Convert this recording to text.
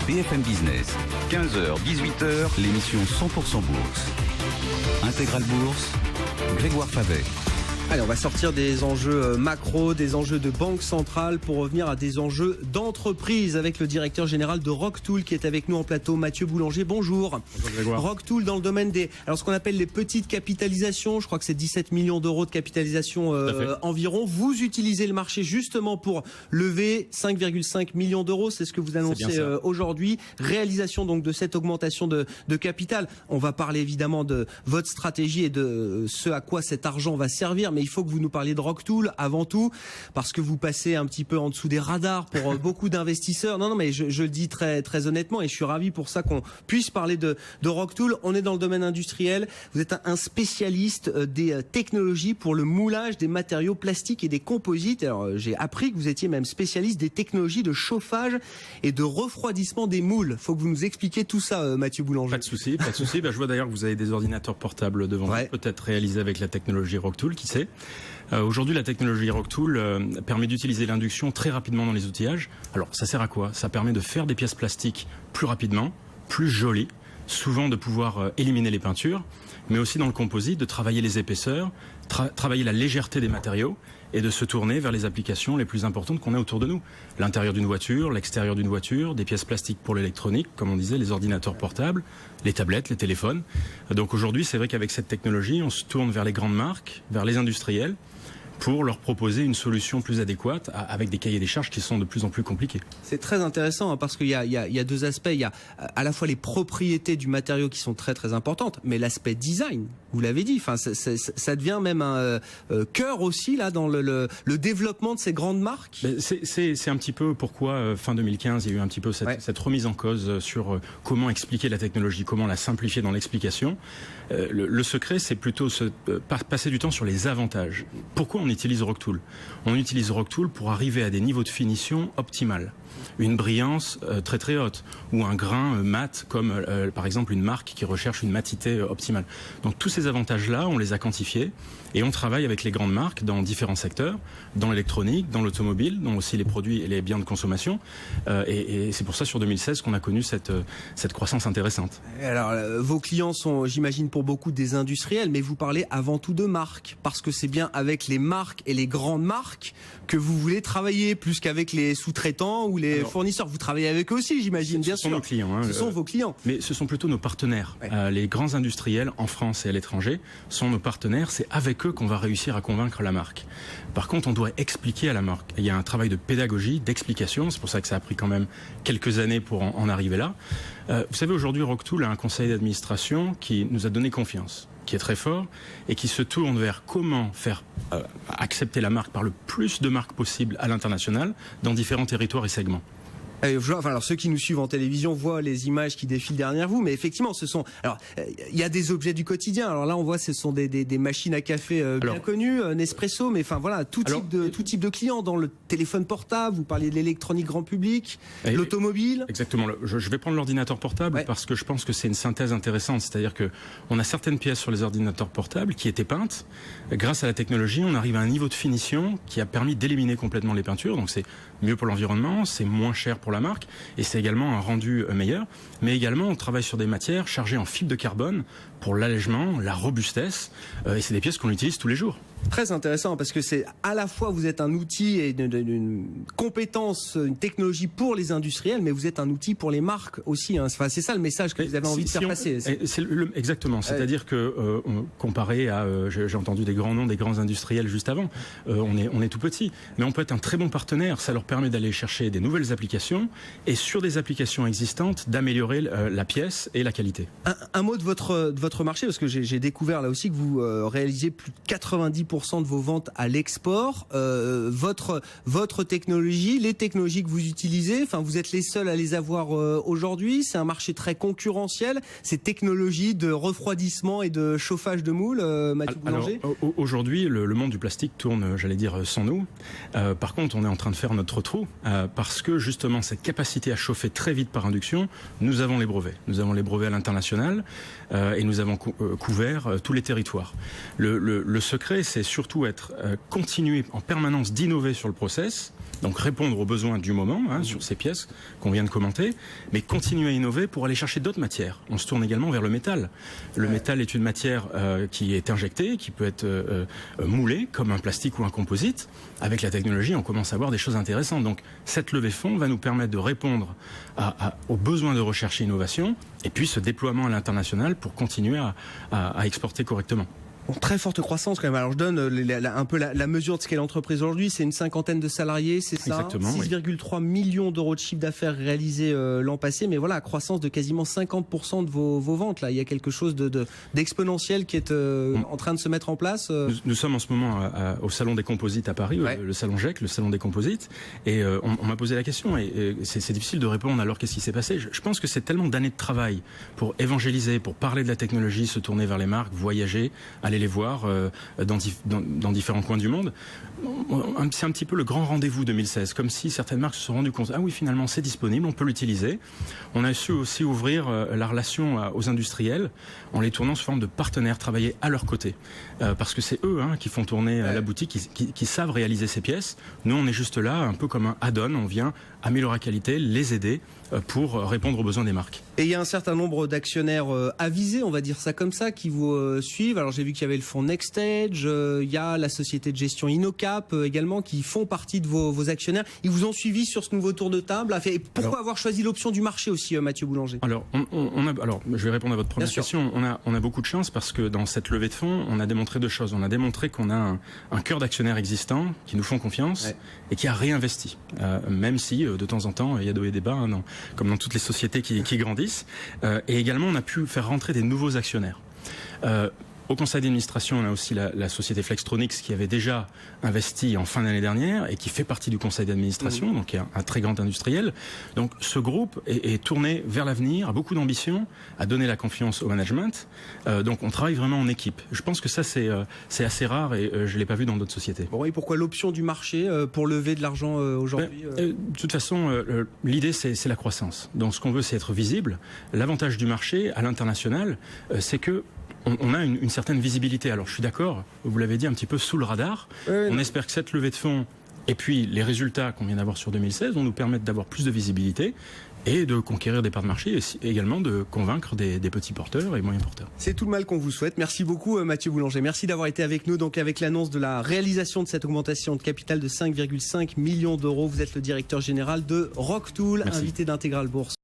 BFM Business, 15h, 18h, l'émission 100% Bourse. Intégral Bourse, Grégoire Favet. Allez, on va sortir des enjeux macro, des enjeux de banque centrale pour revenir à des enjeux d'entreprise avec le directeur général de Rocktool qui est avec nous en plateau, Mathieu Boulanger. Bonjour. Bonjour Grégoire. Rocktool dans le domaine des, alors ce qu'on appelle les petites capitalisations, je crois que c'est 17 millions d'euros de capitalisation environ. Vous utilisez le marché justement pour lever 5,5 millions d'euros, c'est ce que vous annoncez aujourd'hui. Réalisation donc de cette augmentation de capital. On va parler évidemment de votre stratégie et de ce à quoi cet argent va servir. Mais il faut que vous nous parliez de Rocktool avant tout, parce que vous passez un petit peu en dessous des radars pour beaucoup d'investisseurs. Non, mais je le dis très, très honnêtement et je suis ravi pour ça qu'on puisse parler de Rocktool. On est dans le domaine industriel. Vous êtes un spécialiste des technologies pour le moulage des matériaux plastiques et des composites. Alors, j'ai appris que vous étiez même spécialiste des technologies de chauffage et de refroidissement des moules. Faut que vous nous expliquiez tout ça, Mathieu Boulanger. Pas de souci, pas de souci. Je vois d'ailleurs que vous avez des ordinateurs portables devant vous, peut-être réalisés avec la technologie Rocktool, qui sait. Aujourd'hui, la technologie Rocktool permet d'utiliser l'induction très rapidement dans les outillages. Alors, ça sert à quoi? Ça permet de faire des pièces plastiques plus rapidement, plus jolies, souvent de pouvoir éliminer les peintures, mais aussi dans le composite, de travailler les épaisseurs, travailler la légèreté des matériaux et de se tourner vers les applications les plus importantes qu'on a autour de nous. L'intérieur d'une voiture, l'extérieur d'une voiture, des pièces plastiques pour l'électronique, comme on disait, les ordinateurs portables, les tablettes, les téléphones. Donc aujourd'hui, c'est vrai qu'avec cette technologie, on se tourne vers les grandes marques, vers les industriels, pour leur proposer une solution plus adéquate avec des cahiers des charges qui sont de plus en plus compliqués. C'est très intéressant parce qu'il y a deux aspects. Il y a à la fois les propriétés du matériau qui sont très très importantes, mais l'aspect design, vous l'avez dit, enfin, ça devient même un cœur aussi là dans le développement de ces grandes marques. C'est un petit peu pourquoi fin 2015 il y a eu un petit peu cette remise en cause sur comment expliquer la technologie, comment la simplifier dans l'explication. Le secret, c'est plutôt passer du temps sur les avantages. Pourquoi on utilise Rocktool? On utilise Rocktool pour arriver à des niveaux de finition optimales. Une brillance très très haute ou un grain mat comme par exemple une marque qui recherche une matité optimale. Donc tous ces avantages-là, on les a quantifiés et on travaille avec les grandes marques dans différents secteurs, dans l'électronique, dans l'automobile, dans aussi les produits et les biens de consommation. Et c'est pour ça sur 2016 qu'on a connu cette croissance intéressante. Alors vos clients sont, j'imagine, pour beaucoup des industriels, mais vous parlez avant tout de marques, parce que c'est bien avec les marques et les grandes marques que vous voulez travailler, plus qu'avec les sous-traitants ou les fournisseurs. Vous travaillez avec eux aussi, j'imagine, bien sûr. Ce sont nos clients. Ce sont vos clients. Mais ce sont plutôt nos partenaires. Les grands industriels en France et à l'étranger sont nos partenaires. C'est avec eux qu'on va réussir à convaincre la marque. Par contre, on doit expliquer à la marque. Il y a un travail de pédagogie, d'explication. C'est pour ça que ça a pris quand même quelques années pour en arriver là. Vous savez, aujourd'hui, Rocktool a un conseil d'administration qui nous a donné confiance, qui est très fort et qui se tourne vers comment faire accepter la marque par le plus de marques possible à l'international dans différents territoires et segments. Alors ceux qui nous suivent en télévision voient les images qui défilent derrière vous, mais effectivement, ce sont. Alors, il y a des objets du quotidien. Alors là, on voit, ce sont des machines à café bien connues, Nespresso, mais enfin voilà, tout type de clients dans le téléphone portable. Vous parliez de l'électronique grand public, l'automobile. Exactement. Je vais prendre l'ordinateur portable parce que je pense que c'est une synthèse intéressante. C'est-à-dire que on a certaines pièces sur les ordinateurs portables qui étaient peintes. Grâce à la technologie, on arrive à un niveau de finition qui a permis d'éliminer complètement les peintures. Donc c'est mieux pour l'environnement, c'est moins cher pour la marque et c'est également un rendu meilleur, mais également on travaille sur des matières chargées en fibre de carbone pour l'allègement, la robustesse et c'est des pièces qu'on utilise tous les jours. Très intéressant parce que c'est à la fois vous êtes un outil et une compétence, une technologie pour les industriels, mais vous êtes un outil pour les marques aussi. Enfin, c'est ça le message que vous avez envie de faire passer. Exactement. C'est-à-dire que comparé à, j'ai entendu des grands noms, des grands industriels juste avant, on est tout petit, mais on peut être un très bon partenaire. Ça leur permet d'aller chercher des nouvelles applications et sur des applications existantes d'améliorer la pièce et la qualité. Un mot de votre marché parce que j'ai découvert là aussi que vous réalisez plus de 90% de vos ventes à l'export. Votre technologie, les technologies que vous utilisez, enfin vous êtes les seuls à les avoir aujourd'hui. C'est un marché très concurrentiel. Ces technologies de refroidissement et de chauffage de moules, Mathieu Boulanger. Aujourd'hui, le monde du plastique tourne, j'allais dire, sans nous. Par contre, on est en train de faire notre trou parce que justement cette capacité à chauffer très vite par induction, nous avons les brevets. Nous avons les brevets à l'international et nous avons couvert tous les territoires. Le secret, c'est surtout être continuer en permanence d'innover sur le process, donc répondre aux besoins du moment sur ces pièces qu'on vient de commenter, mais continuer à innover pour aller chercher d'autres matières. On se tourne également vers le métal. Le métal est une matière qui est injectée, qui peut être moulée comme un plastique ou un composite. Avec la technologie, on commence à voir des choses intéressantes. Donc cette levée de fonds va nous permettre de répondre aux besoins de recherche et innovation, et puis ce déploiement à l'international pour continuer à exporter correctement. Bon, très forte croissance quand même. Alors je donne un peu la mesure de ce qu'est l'entreprise aujourd'hui. C'est une cinquantaine de salariés, c'est ça. Exactement. 6,3 millions d'euros de chiffre d'affaires réalisés l'an passé. Mais voilà, croissance de quasiment 50% de vos ventes. Là, il y a quelque chose d'exponentiel qui est en train de se mettre en place. Nous sommes en ce moment au Salon des Composites à Paris, le Salon GEC, le Salon des Composites. Et on m'a posé la question. Et c'est difficile de répondre alors qu'est-ce qui s'est passé. Je pense que c'est tellement d'années de travail pour évangéliser, pour parler de la technologie, se tourner vers les marques, voyager, aller les voir dans différents coins du monde. C'est un petit peu le grand rendez-vous 2016, comme si certaines marques se sont rendues compte, ah oui, finalement c'est disponible, on peut l'utiliser. On a su aussi ouvrir la relation aux industriels en les tournant sous forme de partenaires, travailler à leur côté. Parce que c'est eux qui font tourner la boutique, qui savent réaliser ces pièces. Nous, on est juste là, un peu comme un add-on, on vient améliorer la qualité, les aider pour répondre aux besoins des marques. Et il y a un certain nombre d'actionnaires avisés, on va dire ça comme ça, qui vous suivent. Alors j'ai vu qu'il y avait le fonds Nextage, il y a la société de gestion Innocap également, qui font partie de vos actionnaires. Ils vous ont suivi sur ce nouveau tour de table. Et pourquoi avoir choisi l'option du marché aussi, Mathieu Boulanger? Alors, je vais répondre à votre première question. On a beaucoup de chance parce que dans cette levée de fonds, on a démontré deux choses. On a démontré qu'on a un cœur d'actionnaires existants qui nous font confiance et qui a réinvesti. Même si, de temps en temps, il y a de hauts et des bas, comme dans toutes les sociétés qui grandissent. Et également, on a pu faire rentrer des nouveaux actionnaires. Au conseil d'administration, on a aussi la société Flextronics qui avait déjà investi en fin d'année dernière et qui fait partie du conseil d'administration, donc un très grand industriel. Donc ce groupe est tourné vers l'avenir, a beaucoup d'ambition, a donné la confiance au management. Donc on travaille vraiment en équipe. Je pense que ça c'est assez rare et je l'ai pas vu dans d'autres sociétés. Bon, et pourquoi l'option du marché pour lever de l'argent aujourd'hui De toute façon, l'idée c'est la croissance. Donc ce qu'on veut, c'est être visible. L'avantage du marché à l'international, c'est que on a une certaine visibilité. Alors je suis d'accord, vous l'avez dit, un petit peu sous le radar. On espère que cette levée de fonds et puis les résultats qu'on vient d'avoir sur 2016 vont nous permettre d'avoir plus de visibilité et de conquérir des parts de marché et également de convaincre des petits porteurs et moyens porteurs. C'est tout le mal qu'on vous souhaite. Merci beaucoup Mathieu Boulanger. Merci d'avoir été avec nous donc avec l'annonce de la réalisation de cette augmentation de capital de 5,5 millions d'euros. Vous êtes le directeur général de Rocktool, invité d'Intégral Bourse.